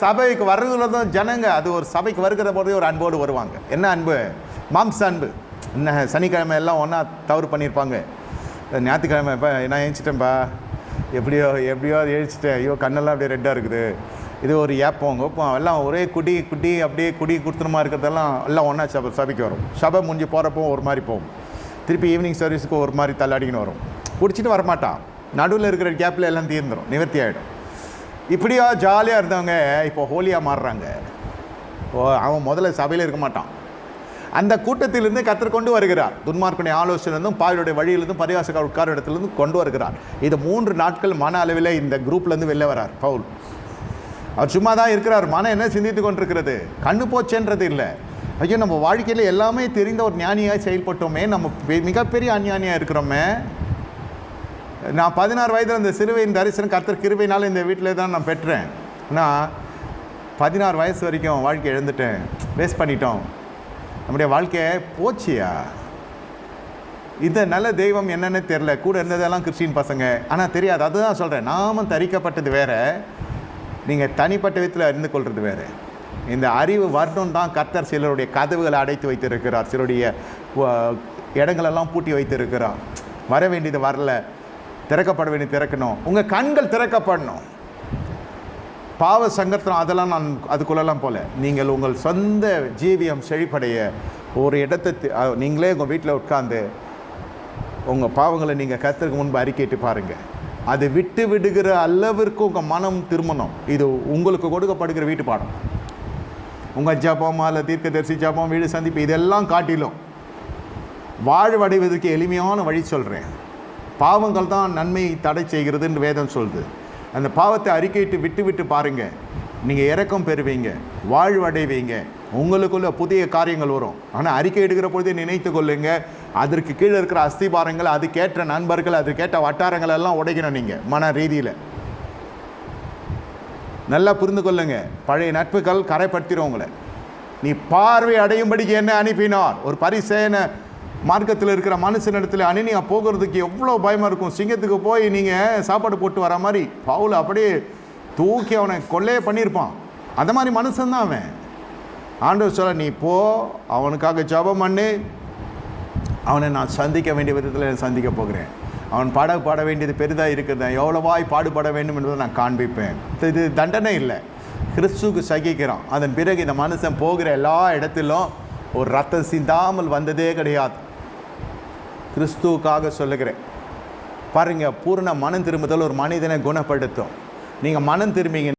சபைக்கு வர்றதுல தான் ஜனங்க, அது ஒரு சபைக்கு வருகிற போதே ஒரு அன்போடு வருவாங்க. என்ன அன்பு? மாம்ச அன்பு. என்ன சனிக்கிழமை எல்லாம் ஒன்றா தவறு பண்ணியிருப்பாங்க. ஞாயிற்றுக்கிழமை இப்போ நான் எழுந்திட்டேன்ப்பா, எப்படியோ எழுந்திட்டேன், ஐயோ கண்ணெல்லாம் அப்படியே ரெட்டாக இருக்குது, இது ஒரு ஏப்பம் கோப்பம் எல்லாம் ஒரே குடி அப்படியே குடி குடுத்தனமாக இருக்கிறதெல்லாம் எல்லாம் ஒன்றா சபைக்கு வரும். சபை முடிஞ்சு போகிறப்போ ஒரு மாதிரி போகும், திருப்பி ஈவினிங் சர்வீஸுக்கு ஒரு மாதிரி தள்ளாடிக்கின்னு வரும். குடிச்சிட்டு வரமாட்டான், நடுவில் இருக்கிற கேப்பில் எல்லாம் தீர்ந்துடும், நிவர்த்தி ஆகிடும். இப்படியா ஜாலியாக இருந்தவங்க இப்போ ஹோலியாக மாறுறாங்க. அவன் முதல்ல சபையில் இருக்க மாட்டான். அந்த கூட்டத்திலிருந்து கர்த்தர் கொண்டு வருகிறார். துன்மார்க்கனுடைய ஆலோசனையிலிருந்தும் பாவியுடைய வழியிலிருந்தும் பரிகாசக்கார உட்கார இடத்துலேருந்து கொண்டு வருகிறார். இது 3 நாட்கள் மன அளவில் இந்த குரூப்லேருந்து வெளில வரார் பவுல். அவர் சும்மா தான் இருக்கிறார். மனம் என்ன சிந்தித்து கொண்டிருக்கிறது? கண்ணு போச்சேன்றது இல்லை. ஐயோ நம்ம வாழ்க்கையில் எல்லாமே தெரிந்த ஒரு ஞானியாக செயல்பட்டோமே, நம்ம மிகப்பெரிய அஞ்ஞானியாக இருக்கிறோமே. நான் 16 வயதில் இந்த சிறுவையின் தரிசனம் கர்த்தர் கிருபையினால இந்த வீட்டில் தான் நான் பெற்றேன். ஆனால் 16 வயசு வரைக்கும் வாழ்க்கை இழந்துட்டேன், வேஸ்ட் பண்ணிட்டோம். நம்முடைய வாழ்க்கையை போச்சியா? இந்த நல்ல தெய்வம் என்னென்னு தெரில. கூட இருந்ததெல்லாம் கிறிஸ்டின் பசங்க, ஆனால் தெரியாது. அதுதான் சொல்கிறேன், நாம தரிக்கப்பட்டது வேறு, நீங்கள் தனிப்பட்ட விதத்தில் அறிந்து கொள்வது வேறு. இந்த அறிவு வரணும் தான் கர்த்தர் சிலருடைய கதவுகளை அடைத்து வைத்திருக்கிறார், சிலருடைய இடங்களெல்லாம் பூட்டி வைத்திருக்கிறார். வர வேண்டியது வரல, திறக்கப்பட வேண்டியது திறக்கணும். உங்கள் கண்கள் திறக்கப்படணும். பாவ சங்கர்த்தனம் அதெல்லாம் நான் அதுக்குள்ளெல்லாம் போல. நீங்கள் உங்கள் சொந்த ஜீவியம் செழிப்படைய ஒரு இடத்தை நீங்களே உங்கள் வீட்டில் உட்கார்ந்து உங்கள் பாவங்களை நீங்கள் கர்த்தருக்கு முன்பு அறிக்கையிட்டு பாருங்கள். அது விட்டு விடுகிற அளவிற்கு உங்கள் மனம் திரும்பணும். இது உங்களுக்கு கொடுக்கப்படுகிற வீட்டு பாடம். உங்கள் ஜபம் அல்ல தீர்க்கதரிசி ஜபம், வீடு சந்திப்பு, இதெல்லாம் காட்டிலும் வாழ்வடைவதற்கு எளிமையான வழி சொல்கிறேன். பாவங்கள் தான் நன்மை தடை செய்கிறதுன்னு வேதம் சொல்லுது. அந்த பாவத்தை அறிக்கையிட்டு விட்டு பாருங்கள், நீங்கள் இரக்கம் பெறுவீங்க, வாழ்வடைவீங்க, உங்களுக்குள்ள புதிய காரியங்கள் வரும். ஆனால் அறிக்கை எடுக்கிற பொழுதே நினைத்து கொள்ளுங்க, அதற்கு கீழே இருக்கிற அஸ்திபாரங்கள், அதுக்கேற்ற நண்பர்கள், அதுக்கேற்ற வட்டாரங்கள் எல்லாம் உடைக்கணும். நீங்கள் மன ரீதியில் நல்லா புரிந்து கொள்ளுங்க. பழைய நட்புகள் கரைப்படுத்திடும் உங்களை. நீ பார்வை அடையும்படிக்கு என்ன அனுப்பினார்? ஒரு பரிசேன மார்க்கத்தில் இருக்கிற மனுஷனிடத்தில் அணினியா போகிறதுக்கு எவ்வளோ பயமாக இருக்கும். சிங்கத்துக்கு போய் நீங்கள் சாப்பாடு போட்டு வர மாதிரி பவுல் அப்படியே தூக்கி அவனை கொள்ளையே பண்ணியிருப்பான். அந்த மாதிரி மனுஷன்தான் அவன். ஆண்டவர் சொல்ல, நீ போ, அவனுக்காக ஜெபம் பண்ணு, அவனை நான் சந்திக்க வேண்டிய விதத்தில் சந்திக்க போகிறேன். அவன் பாட வேண்டியது பெரிதாக இருக்கிறது, எவ்வளவாய் பாடுபட வேண்டும் என்பதை நான் காண்பிப்பேன். இது தண்டனை இல்லை, கிறிஸ்துவுக்கு சகிக்கிறான். அதன் பிறகு இந்த மனுஷன் போகிற எல்லா இடத்திலும் ஒரு ரத்தம் சிந்தாமல் வந்ததே கிடையாது. கிறிஸ்துவுக்காக சொல்லுகிறேன் பாருங்கள். பூர்ண மனம் திரும்புதல் ஒரு மனிதனை குணப்படுத்தும். நீங்கள் மனம் திரும்பிங்க.